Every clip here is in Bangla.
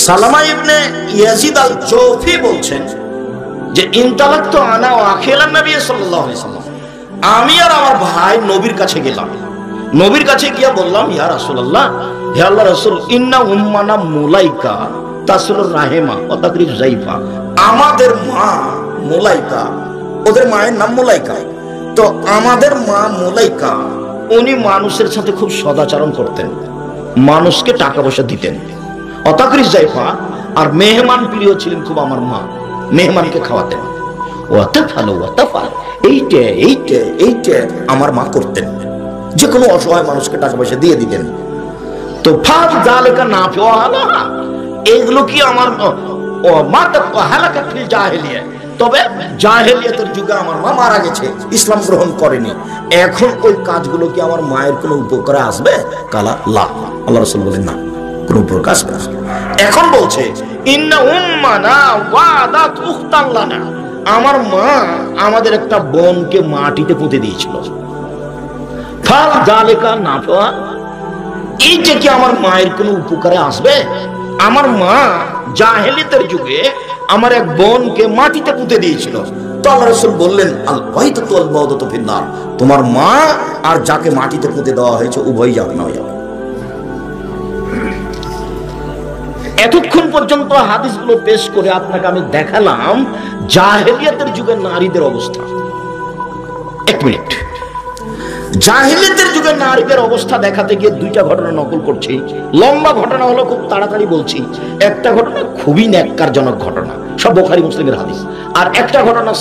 সালামা ইবনে ইয়াজিদ আল জৌফি বলছেন যে ইনতালাক্তু আনা ওয়া আখিলান নবী সাল্লাল্লাহু আলাইহি ওয়াসাল্লাম, আমি আর আমার ভাই নবীর কাছে গেলাম। নবীর কাছে গিয়া বললাম, ইয়া রাসূলুল্লাহ, হে আল্লাহর রাসূল, ইন্না উম্মানা মুলাইকা তাসিলুর রাহিমা ওয়া তাকরিফ যাইফা, আমাদের মা মুলাইকা, ওদের মায়ের নাম মুলাইকা, তো আমাদের মা মুলাইকা উনি মানুষের সাথে খুব সদাচরণ করতেন, মানুষকে টাকা পয়সা দিতেন, অতাকরিফ যাইফা, আর মেহমান প্রিয় ছিলেন খুব আমার মা, মেহমানকে খাওয়াতেন। এইটা আমার মা করতেন, যে কোনো অসহায় মানুষকে টাকা পয়সা দিয়ে দিতেন। তো ফাজ জালেকা না ফিওয়ালা, এগুলো কি আমার মাতা হালাকা ফিল জাহেলিয়া, তবে জাহেলিয়াতের যুগে আমার মা মারা গেছে, ইসলাম গ্রহণ করেনি। এখন ওই কাজগুলো কি আমার মায়ের কোনো উপকারে আসবে? কালা লা, আল্লাহ রাসূল বলেন না, কোনো উপকার আসবে না। এখন বলছে ইন্না উম্মানা ওয়াদাত উখতান লানা, আমার মা আমাদের একটা বোনকে মাটিতে পুঁতে দিয়েছিল। ফাল জালিকা নাফা, এইটা কি আমার মায়ের কোনো উপকারে আসবে? আমার মা জাহেলিয়াতের যুগে আমার এক বোনকে মাটিতে পুঁতে দিয়েছিল। তো আল্লাহ রাসূল বললেন, আল বাইতুতু ওয়াল বাওদাতু ফিন্নার, তোমার মা আর যাকে মাটিতে পুঁতে দেওয়া হয়েছে উভয়ই জাহান্নামে যাবে। এতক্ষণ পর্যন্ত হাদিসগুলো পেশ করে আপনাকে আমি দেখালাম জাহেলিয়াতের যুগের নারীদের অবস্থা। এক মিনিট, জাহেলিয়াতের যুগের নারীদের অবস্থা দেখাতে গিয়ে দুইটা ঘটনা নকল করছি। লম্বা ঘটনা হলো, খুব তাড়াতাড়ি বলছি। একটা ঘটনা খুবই ন্যাক্কারজনক ঘটনা, সব বুখারী মুসলিমের হাদিস। আর একটা ঘটনা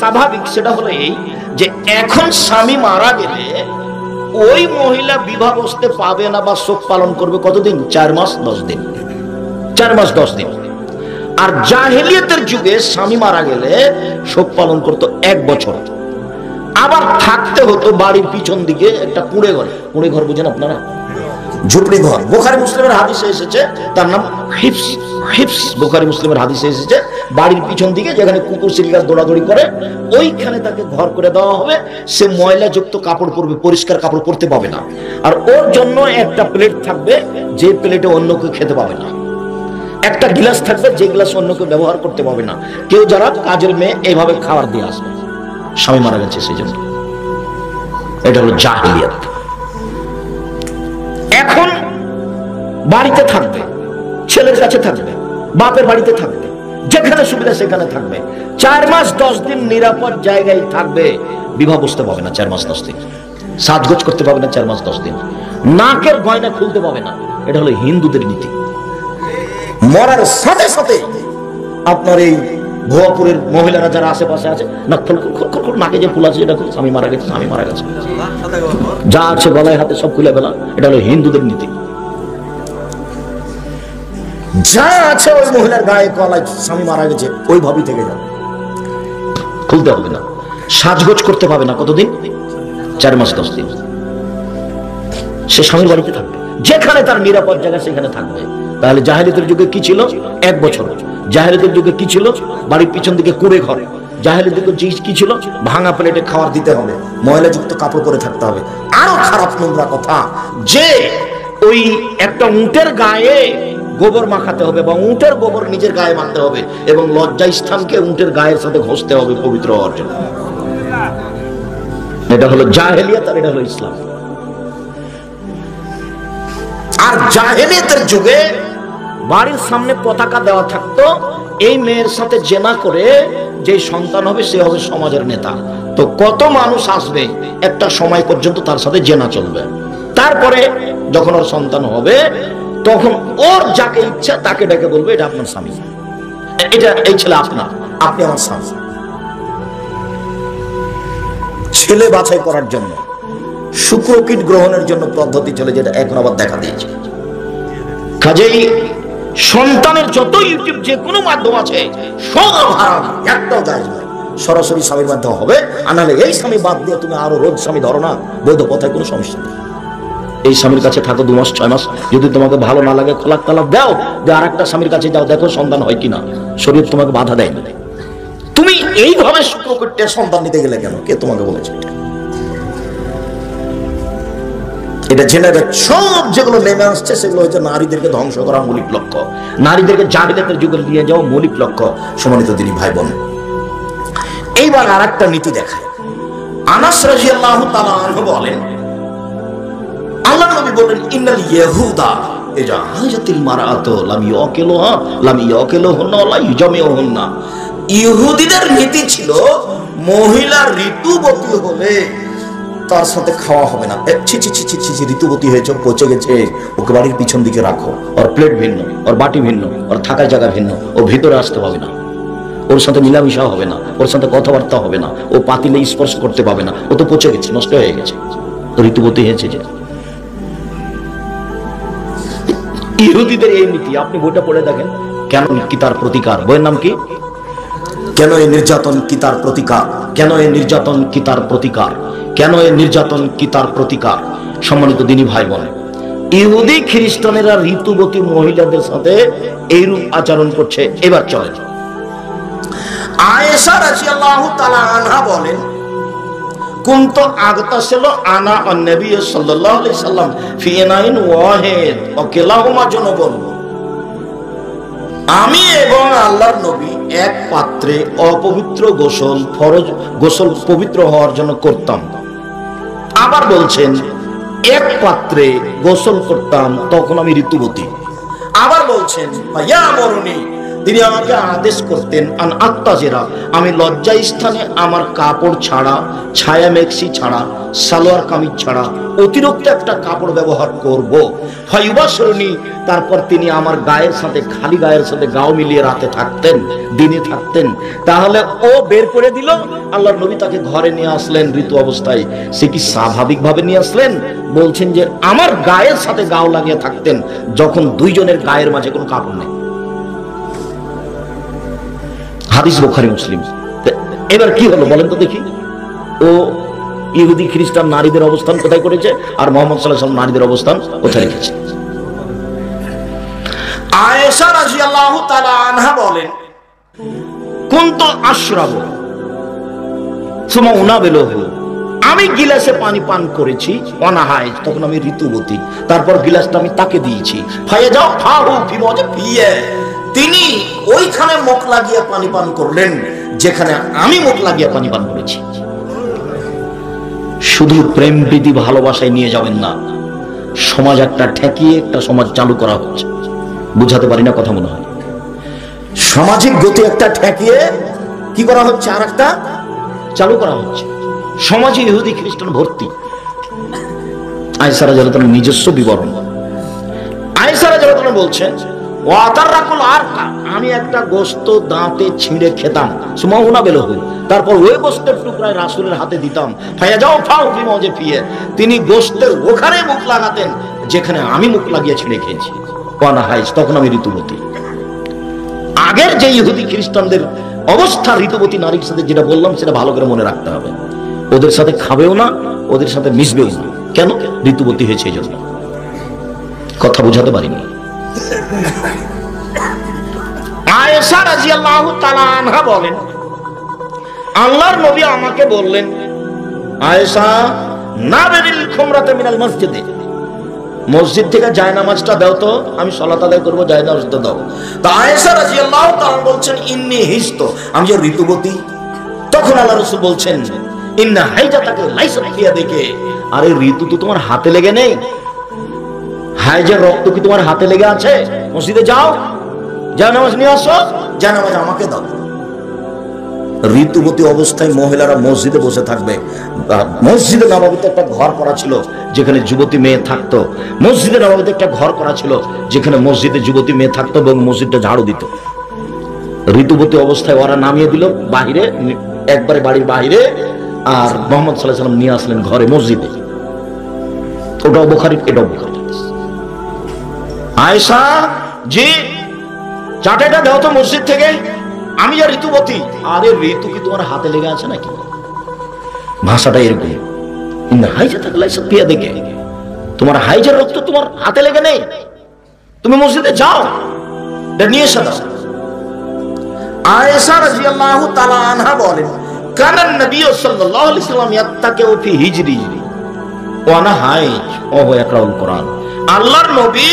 স্বাভাবিক, সেটা হলো এই যে এখন স্বামী মারা গেলে ওই মহিলা বিবাহ বসতে পাবে না বা শোক পালন করবে কতদিন? 4 মাস 10 দিন। 4 মাস 10 দিন। আর জাহেলিয়াতের যুগে স্বামী মারা গেলে শোক পালন করতো 1 বছর। আবার থাকতে হতো বাড়ির পিছন দিকে একটা কুঁড়ে ঘর। কুঁড়ে ঘর বুঝেন আপনারা? ঝুপড়ি ঘর। বুখারী মুসলিমের হাদিসে এসেছে, তার নাম হিফস। বুখারী মুসলিমের হাদিসে এসেছে, বাড়ির পিছন দিকে যেখানে কুকুর সিলগাছ দৌড়াদৌড়ি করে ওইখানে তাকে ঘর করে দেওয়া হবে। সে ময়লাযুক্ত কাপড় পরবে, পরিষ্কার কাপড় পরতে পাবে না। আর ওর জন্য একটা প্লেট থাকবে, যে প্লেটে অন্য কেউ খেতে পাবে না। একটা গ্লাস থাকবে, যে গ্লাস অন্য কেউ ব্যবহার করতে পাবে না। কেউ যারা কাজের মেয়ে এইভাবে খাবার দিয়ে আসবে। স্বামী মারা গেছে সেই জন্য। এটা হলো জাহেলিয়াত। এখন বাড়িতে থাকবে, ছেলের কাছে থাকবে, বাপের বাড়িতে থাকবে, যেখানে সুবিধা সেখানে থাকবে। 4 মাস 10 দিন নিরাপদ জায়গায় থাকবে। বিবাহ বসতে পাবে না 4 মাস 10 দিন। সাজগোজ করতে পাবে না 4 মাস 10 দিন। নাকের গয়না খুলতে পাবে না। এটা হলো হিন্দুদের নীতি। মরার সাথে সাথে আপনার এই ভুয়াপুরের মহিলারা যারা আশেপাশে আছে, নাকে যে ফুল আছে এটা খুব, স্বামী মারা গেছে, স্বামী মারা গেছে, যা আছে গলায় হাতে সব খুলে ফেলা। এটা হলো হিন্দুদের নীতি। যা আছে ওই মহিলার গায়ে গলায় স্বামী মারা গেছে ওইভাবেই থেকে যাবে, খুলতে হবে না। সাজগোজ করতে পাবে না কতদিন? 4 মাস 10 দিন। সে স্বামীর বাড়িতে থাকবে, যেখানে তার নিরাপদ জায়গা সেখানে থাকবে। তাহলে জাহেলিয়াতের যুগে কি ছিল? 1 বছর। জাহেলিয়াতের যুগে কি ছিল? বাড়ির পিছন দিকে কুঁড়ে ঘর। জাহেলিয়াতের যুগে কি ছিল? ভাঙা প্লেটে খাবার দিতে হবে, ময়লাযুক্ত কাপড় পরে থাকতে হবে। আরো খারাপ নোংরা কথা যে ওই একটা উটের গায়ে গোবর মাখাতে হবে, বা উটের গোবর নিজের গায়ে মাখতে হবে, এবং লজ্জা স্থানকে উটের গায়ের সাথে ঘষতে হবে পবিত্র হওয়ার জন্য। এটা হলো জাহেলিয়াত, আর এটা হলো ইসলাম। আর জাহেলিয়াতের যুগে বাড়ির সামনে পতাকা দেওয়া থাকতো, এই মেয়ের সাথে জেনা করে যে সন্তান হবে সে হবে সমাজের নেতা। তো কত মানুষ আসবে, একটা সময় পর্যন্ত তার সাথে জেনা চলবে। তারপরে যখন ওর সন্তান হবে তখন ওর যাকে ইচ্ছা তাকে ডেকে বলবে এটা আপনার স্বামী, এটা এই ছেলে আপনার, আপনি আমার স্বামী। ছেলে বাছাই করার জন্য শুক্রকীট গ্রহণের জন্য পদ্ধতি চলে, যেটা এখন আবার দেখা দিয়েছে। কাজেই সন্তানের যত ইউটিউব যে কোনো মাধ্যম আছে সব হারাম, একটাও জায়েজ নয়। সরাসরি স্বামীর মাধ্যমে হবে, আর নাহলে এই স্বামী বাদ দিয়ে তুমি আরো রোজ স্বামী ধরো না, বৈধ পথে কোনো সমস্যা নেই। এই স্বামীর কাছে থাকো 2 মাস 6 মাস, যদি তোমাকে ভালো না লাগে খোলাক তালাক দাও, যে আর একটা স্বামীর কাছে যাও, দেখো সন্তান হয় কিনা। শরীর তোমাকে বাধা দেয় না। তুমি এইভাবে শুক্রকীটে সন্তান নিতে গেলে কেন? কে তোমাকে বলেছে? এটা জেনে সব যেগুলো নেমে আসছে সেগুলো হচ্ছে নারীদেরকে ধ্বংস করা মৌলিক লক্ষ্য, নারীদেরকে জাহিলিয়াতের যুগে নিয়ে যাওয়া মৌলিক লক্ষ্য। সম্মানিত দিনী ভাই বোন, এইবার আর একটা নীতি দেখায়। আনাস রাদিয়াল্লাহু তাআলা আনহু বলেন, আল্লাহ নবী বলেন, ইন্নাল ইয়াহুদা ইজা হাজাতিল মারাতু লাম ইয়াকিলুহুন্না ওয়া লা ইউজামিউহুন্না। ইহুদিদের নীতি ছিল মহিলা ঋতুবতী হলে তার সাথে খাওয়া হবে না। ছি ছি ছি ছি ছি, ঋতুবতী হয়েছে, পচে গেছে, ওকে বাড়ির পিছন দিকে রাখো, ওর প্লেট ভিন্ন, ওর বাটি ভিন্ন, ওর থাকার জায়গা ভিন্ন, ও ভিতরে আসতে পাবে না, ওর সাথে মিলামিশা হবে না, ওর সাথে কথাবার্তা হবে না, ও পাতিলে স্পর্শ করতে পাবে না, ও তো পচে গেছে, নষ্ট হয়ে গেছে, তো ঋতুবতী হয়েছে। যে ইহুদিদের এই নীতি, আপনি বইটা পড়ে দেখেন, কেন কি তার প্রতিকার, বইয়ের নাম কি, কেন এই নির্যাতন কি তার প্রতিকার, কেন এই নির্যাতন কি তার প্রতিকার, কেন এই নির্যাতন কি তার প্রতিকার। সম্মানিত দিনী ভাই বোন, ইহুদি খ্রিস্টানেরা ঋতুবতী মহিলাদের সাথে এইরূপ আচরণ করছে। এবার চলেন, আয়েশা রাদিয়াল্লাহু তাআলা আনহা বলেন, কুনতু আগতাসিলু আনা ওয়ান নবী সাল্লাল্লাহু আলাইহি সাল্লাম ফি ইনাইন ওয়াহিদ ওয়া কিলাহুমা জুনুবুন। আমি এবং আল্লাহর নবী এক পাত্রে অপবিত্র গোসল, ফরজ গোসল পবিত্র হওয়ার জন্য করতাম। আবার বলছেন এক পাত্রে গোসল করতাম, তখন আমি ঋতুবতী। আবার বলছেন ইয়া মরুনি, তিনি আমাকে আদেশ করতেন আন আত্তাজিরা, আমি লজ্জা স্থানে আমার কাপড় ছাড়া, ছায়া মেক্সি ছাড়া, সালোয়ার কামিজ ছাড়া অতিরিক্ত একটা কাপড় ব্যবহার করব। ফায়ুবাশরুনি, তারপর তিনি আমার গায়ের সাথে, খালি গায়ের সাথে গাও মিলিয়ে রাতে থাকতেন, দিনে থাকতেন। তাহলে ও বের করে দিল, আল্লাহর নবী তাকে ঘরে নিয়ে আসলেন ঋতু অবস্থায়। সে কি স্বাভাবিকভাবে নিয়ে আসলেন? বলছেন যে আমার গায়ের সাথে গাও লাগিয়ে থাকতেন, যখন দুইজনের গায়ের মাঝে কোনো কাপড় নেই। হাদিস বুখারী মুসলিম। এবার কি হলো বলেন তো দেখি, ও ইহুদি খ্রিস্টান নারীদের অবস্থান কোথায় করেছে, আর মুহাম্মদ সাল্লাল্লাহু আলাইহি ওয়াসাল্লাম নারীদের অবস্থান কোথায় রেখেছে? আয়েশা রাদিয়াল্লাহু তাআলা আনহা বলেন, কুনতু আশরাবু সুমা উনাবিলুহু, আমি গিলাসে পানি পান করেছি, অনাহায়, তখন আমি ঋতুবতী। তারপর গিলাসটা আমি তাকে দিয়েছি। ফায়াজাও ফাহু ফি ওয়াজহিহি, তিনি ওইখানে মুখ লাগিয়ে পানি পান করলেন যেখানে আমি মুখ লাগিয়ে পানি পান করেছি। শুধু প্রেম প্রীতি ভালোবাসায় নিয়ে যাবেন না, সমাজ একটা ঠেকিয়ে একটা সমাজ চালু করা হচ্ছে। বুঝাতে পারি না কথা মনে হয়? সামাজিক গতি একটা ঠেকিয়ে কি করা হচ্ছে, আর একটা চালু করা হচ্ছে। সমাজে ইহুদি খ্রিস্টান ভর্তি। আয়েশা রাদিয়াল্লাহু তাআলা নিজস্ব বিবরণ, আয়েশা রাদিয়াল্লাহু তাআলা বলছেন, ওয়াতারাকুল আরকা, আমি একটা গোশত দাঁতে ছিঁড়ে খেতাম, সুমাউনা বেলহু, তারপর ওই গোশতের টুকরায় রাসূলের হাতে দিতাম। ফায়াজাও ফাউ ফি ওয়াজহিহি, তিনি গোশতের ওখানে মুখ লাগাতেন যেখানে আমি মুখ লাগিয়ে ছিঁড়ে খেয়েছি। ওয়ানা হাইজ, তখন আমি ঋতুবতী। আগের যে ইহুদি খ্রিস্টানদের অবস্থা ঋতুবতী নারীর সাথে, যেটা বললাম সেটা ভালো করে মনে রাখতে হবে। ওদের সাথে খাবেও না, ওদের সাথে মিশবেও না। কেন? ঋতুবতী হয়েছে এই জন্য। কথা বুঝাতে পারিনি। আয়েশা রাদিয়াল্লাহু তাআলা আনহা বলেন, আল্লাহর নবী আমাকে বললেন, আয়েশা নাবিল খুমরাতে মিনাল মসজিদে, মসজিদ থেকে জায়নামাজটা দাও তো, আমি সালাত আদায় করব, জায়নামাজটা দাও। তো আয়েশা রাদিয়াল্লাহু তাআলা বলছেন, ইন্নী হিজতু, আমি যে ঋতুবতী। তখন আল্লাহ রাসূল বলছেন, ইন্না হাইজাতাকা লাইসাত ফি ইয়াদিকা, আরে ঋতু তো তোমার হাতে লেগে নেই, হাইজের রক্ত কি তোমার হাতে লেগে আছে? মসজিদে যাও, জায়নামাজ নিয়ে আসো, জায়নামাজ আমাকে দাও। ঋতুবতী অবস্থায় মহিলারা মসজিদে বসে থাকবে। মসজিদে নববীতে একটা ঘর করা ছিল যেখানে যুবতী মেয়ে থাকতো। মসজিদে নববীতে একটা ঘর করা ছিল যেখানে মসজিদে যুবতী মেয়ে থাকতো এবং মসজিদটা ঝাড়ু দিত। ঋতুবতী অবস্থায় ওরা নামিয়ে দিল বাহিরে, একবারে বাড়ির বাহিরে, আর মুহাম্মদ সাল্লাল্লাহু আলাইহি ওয়াসাল্লাম নিয়ে আসলেন ঘরে মসজিদে। ওটাও বুখারী, এটাও বুখারী। আয়েশা, জি চাটাটা দাও তো মসজিদ থেকে, আমি যা ঋতুবতী। আরে ঋতু কি তোমার হাতে লেগে আছে নাকি? ভাষাটা এরকম, দেখে তোমার হাইজের রক্ত তোমার হাতে লেগে নেই, তুমি মসজিদে যাও, নিয়ে এসে দাও। আয়েশা রাদিয়াল্লাহু তাআলা আনহা বলেন, কানান নবী সাল্লাল্লাহু আলাইহি ওয়াসাল্লাম ইয়াত্তাকিউ ফি হিজরি, ওয়ানা হাইজ ওহ ইয়াকরাউল কোরআন। আল্লাহর নবী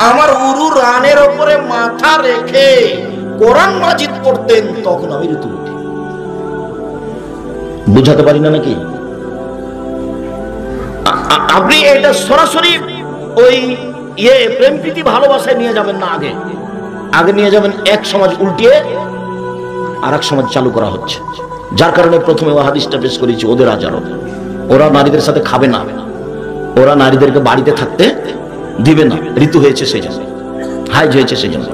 আমার উরু রানের উপরে মাথা রেখে কোরআন মাজিদ পড়তেন, তখন আমি ঋতু উঠি। বুঝাতে পারি না নাকি? আপনি এটা সরাসরি ওই প্রেম প্রীতি ভালোবাসায় নিয়ে যাবেন না, আগে নিয়ে যাবেন এক সমাজ উল্টিয়ে আর এক সমাজ চালু করা হচ্ছে। যার কারণে প্রথমে ওই হাদিসটা পেশ করেছি, ওদের আচার, ওরা নারীদের সাথে খাবে না, ওরা নারীদেরকে বাড়িতে থাকতে দিবে না, ঋতু হয়েছে সেই জন্য, হাইজ হয়েছে সেই জন্য।